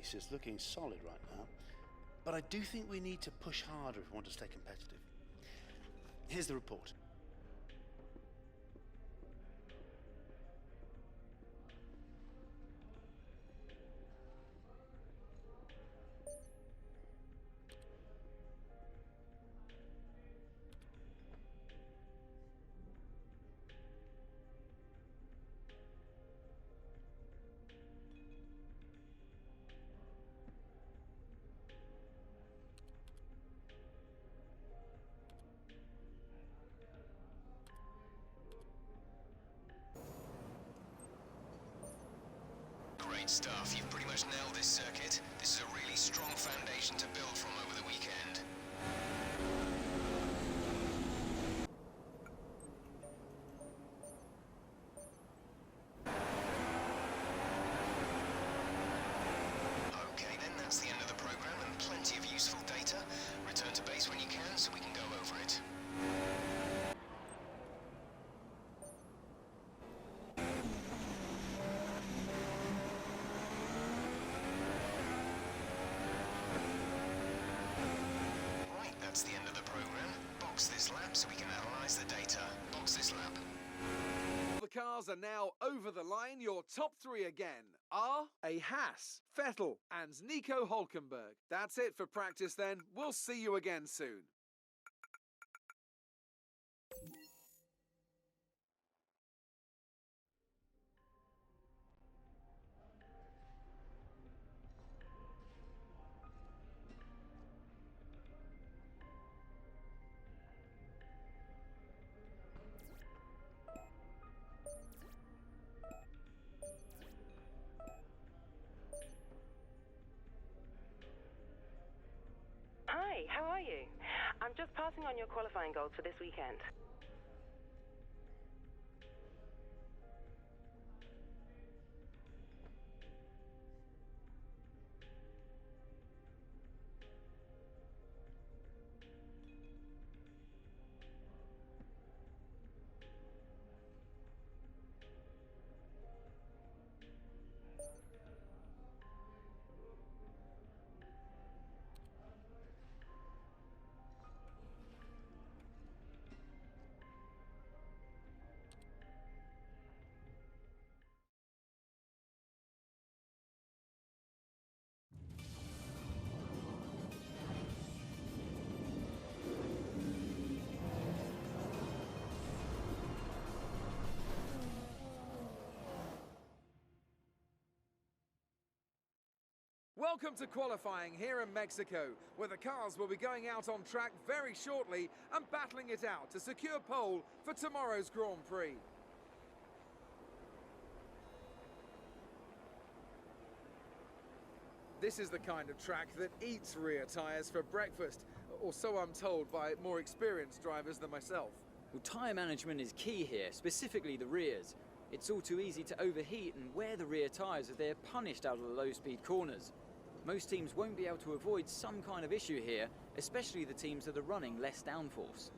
pace is looking solid right now, but I do think we need to push harder if we want to stay competitive. Here's the report. Great stuff. You've pretty much nailed this circuit. This is a really strong foundation to build from over the weekend. Okay then, that's the end of the program and plenty of useful data. Return to base when you can so we can go over it. That's the end of the program. Box this lap so we can analyze the data. Box this lap. The cars are now over the line. Your top three again are a Haas, Vettel and Nico Hülkenberg. That's it for practice then. We'll see you again soon. Hi, how are you? I'm just passing on your qualifying goals for this weekend. Welcome to qualifying here in Mexico, where the cars will be going out on track very shortly and battling it out to secure pole for tomorrow's Grand Prix. This is the kind of track that eats rear tyres for breakfast, or so I'm told by more experienced drivers than myself. Well, tyre management is key here, specifically the rears. It's all too easy to overheat and wear the rear tyres as they're punished out of the low-speed corners. Most teams won't be able to avoid some kind of issue here, especially the teams that are running less downforce.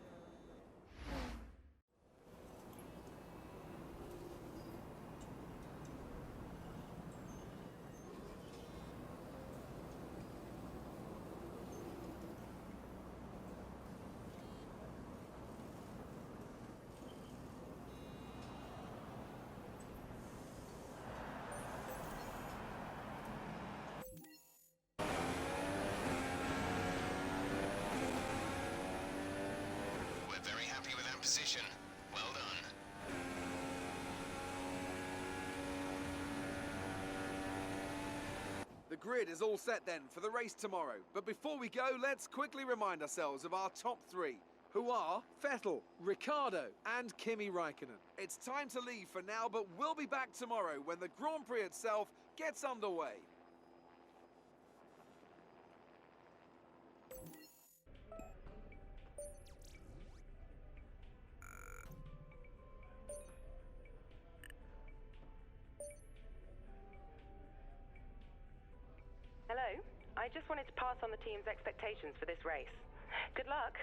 Position. Well done. The grid is all set then for the race tomorrow. But before we go, let's quickly remind ourselves of our top three, who are Vettel, Ricciardo and Kimi Raikkonen. It's time to leave for now, but we'll be back tomorrow when the Grand Prix itself gets underway. Hello, I just wanted to pass on the team's expectations for this race. Good luck.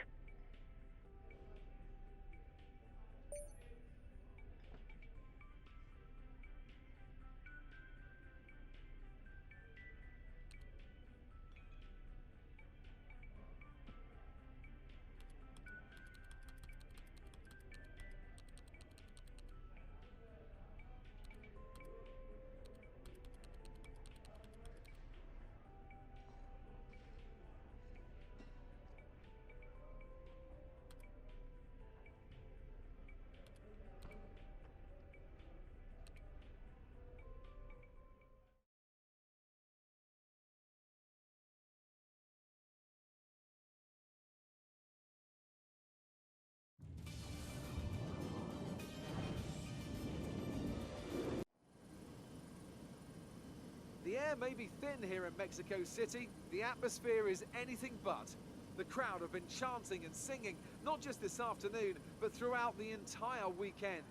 air may be thin here in Mexico City, the atmosphere is anything but. The crowd have been chanting and singing, not just this afternoon, but throughout the entire weekend.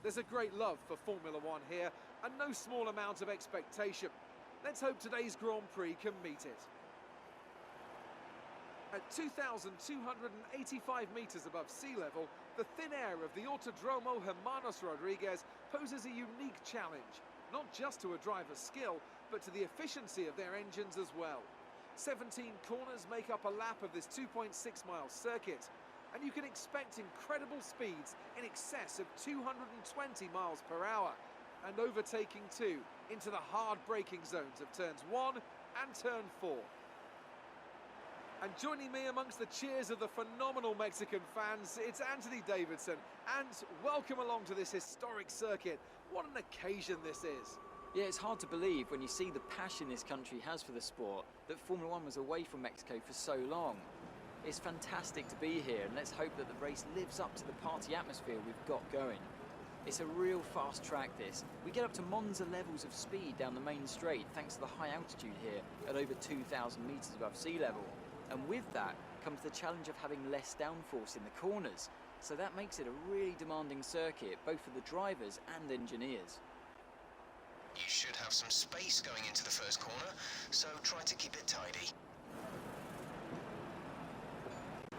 There's a great love for Formula One here, and no small amount of expectation. Let's hope today's Grand Prix can meet it. At 2,285 metres above sea level, the thin air of the Autodromo Hermanos Rodriguez poses a unique challenge, not just to a driver's skill, but to the efficiency of their engines as well. 17 corners make up a lap of this 2.6-mile circuit, and you can expect incredible speeds in excess of 220 miles per hour, and overtaking too into the hard braking zones of turns 1 and turn 4. And joining me amongst the cheers of the phenomenal Mexican fans, it's Anthony Davidson, and welcome along to this historic circuit. What an occasion this is. Yeah, it's hard to believe when you see the passion this country has for the sport that Formula One was away from Mexico for so long. It's fantastic to be here, and let's hope that the race lives up to the party atmosphere we've got going. It's a real fast track this. We get up to Monza levels of speed down the main straight thanks to the high altitude here at over 2,000 metres above sea level. And with that comes the challenge of having less downforce in the corners. So that makes it a really demanding circuit, both for the drivers and engineers. You should have some space going into the first corner, so try to keep it tidy.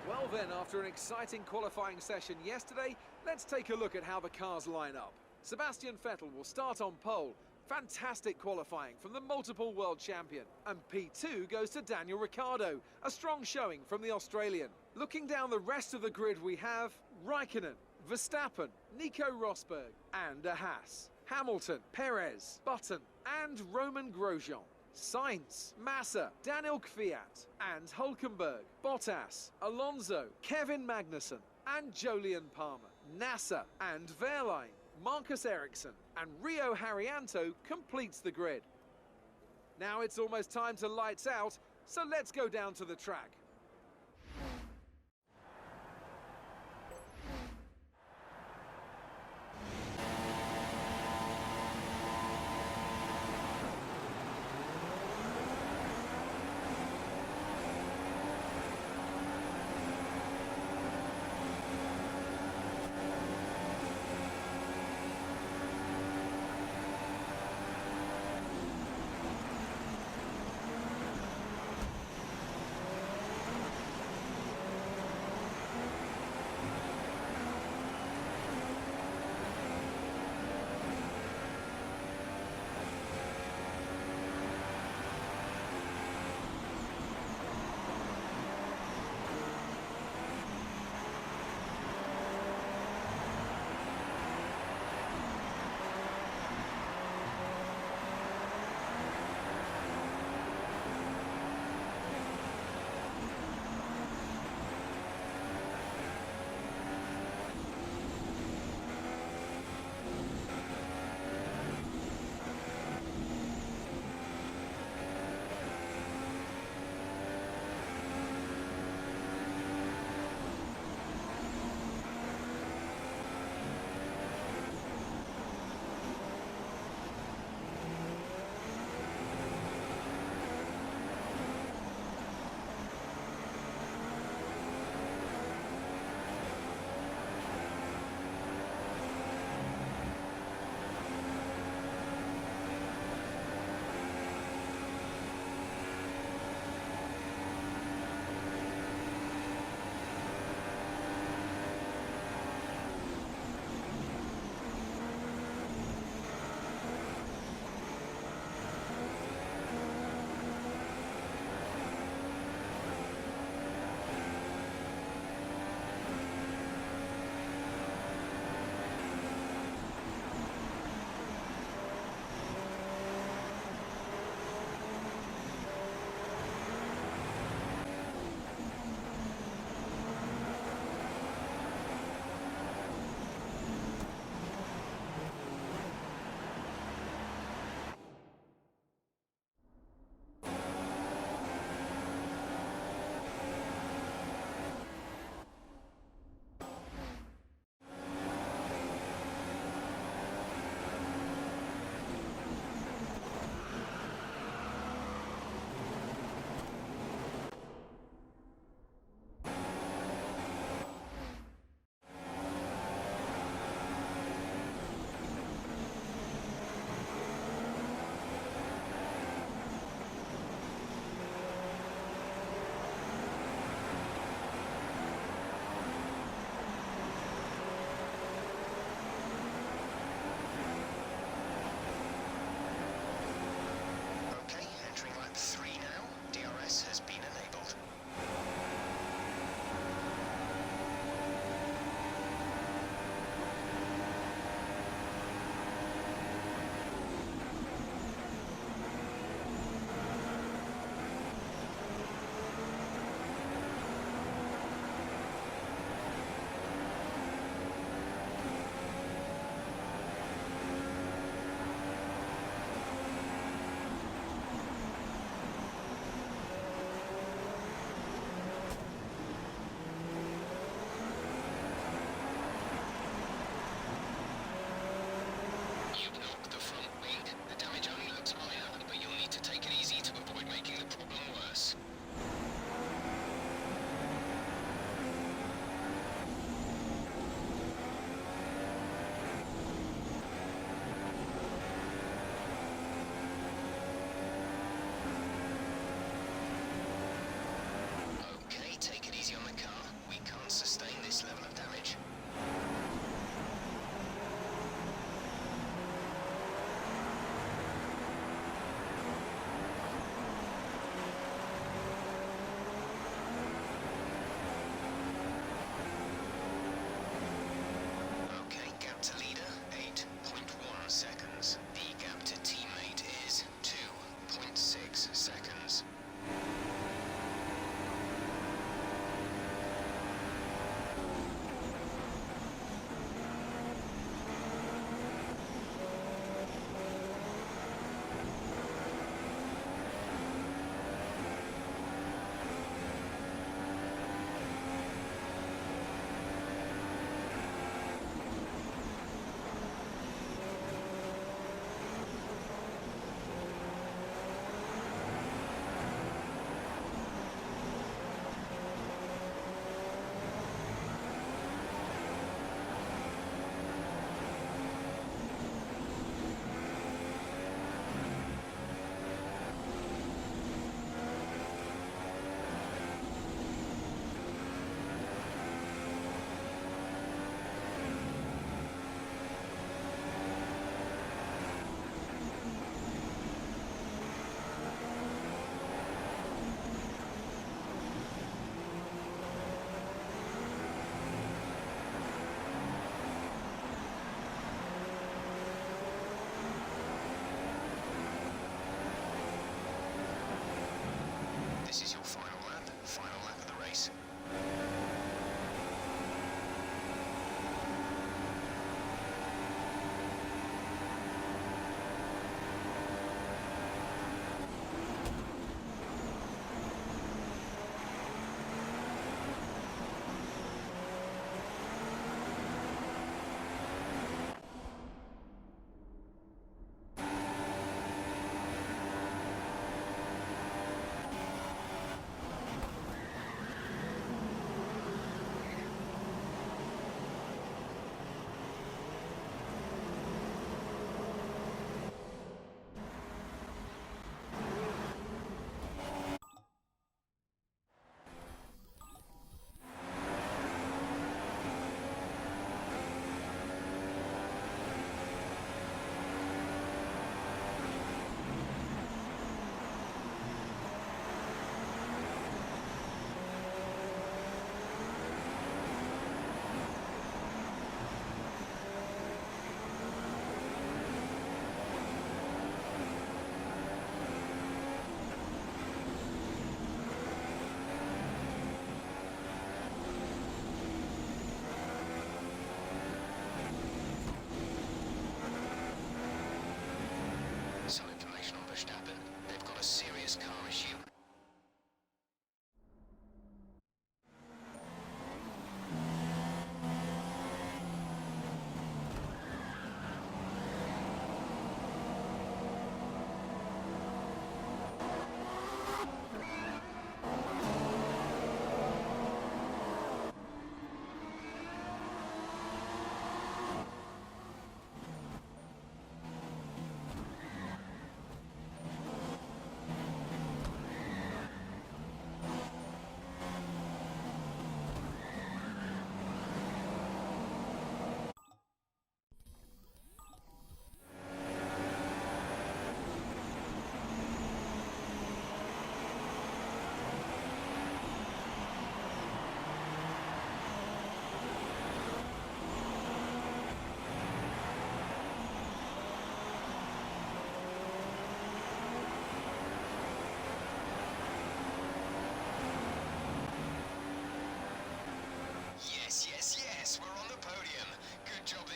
Well then, after an exciting qualifying session yesterday, let's take a look at how the cars line up. Sebastian Vettel will start on pole. Fantastic qualifying from the multiple world champion. And P2 goes to Daniel Ricciardo, a strong showing from the Australian. Looking down the rest of the grid, we have Raikkonen, Verstappen, Nico Rosberg, and a Haas. Hamilton, Perez, Button, and Roman Grosjean. Sainz, Massa, Daniel Kvyat, and Hülkenberg, Bottas, Alonso, Kevin Magnussen, and Jolyon Palmer. Nasser and Wehrlein, Marcus Ericsson, and Rio Haryanto completes the grid. Now it's almost time to lights out, so let's go down to the track.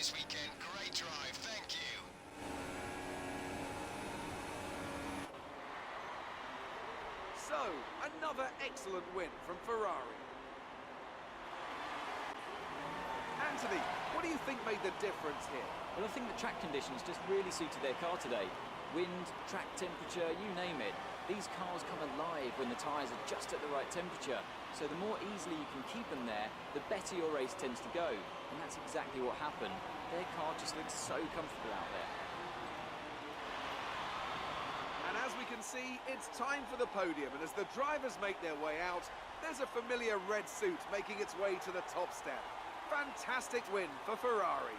this weekend. Great drive, thank you. So, another excellent win from Ferrari. Anthony, what do you think made the difference here? Well, I think the track conditions just really suited their car today. Wind, track temperature, you name it. These cars come alive when the tyres are just at the right temperature. So the more easily you can keep them there, the better your race tends to go. And that's exactly what happened. Their car just looks so comfortable out there. And as we can see, it's time for the podium. And as the drivers make their way out, there's a familiar red suit making its way to the top step. Fantastic win for Ferrari.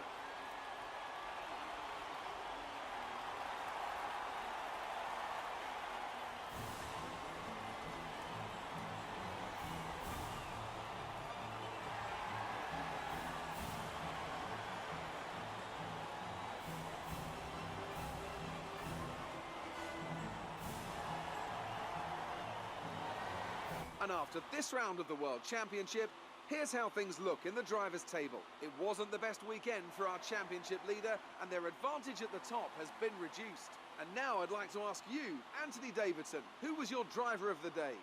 And after this round of the World Championship, here's how things look in the drivers' table. It wasn't the best weekend for our championship leader, and their advantage at the top has been reduced. And now I'd like to ask you, Anthony Davidson, who was your driver of the day?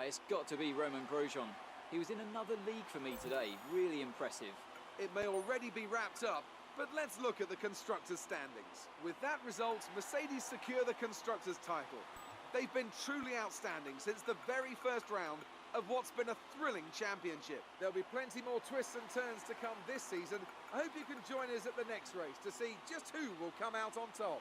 It's got to be Romain Grosjean. He was in another league for me today. Really impressive. It may already be wrapped up, but let's look at the Constructors' standings. With that result, Mercedes secure the Constructors' title. They've been truly outstanding since the very first round of what's been a thrilling championship. There'll be plenty more twists and turns to come this season. I hope you can join us at the next race to see just who will come out on top.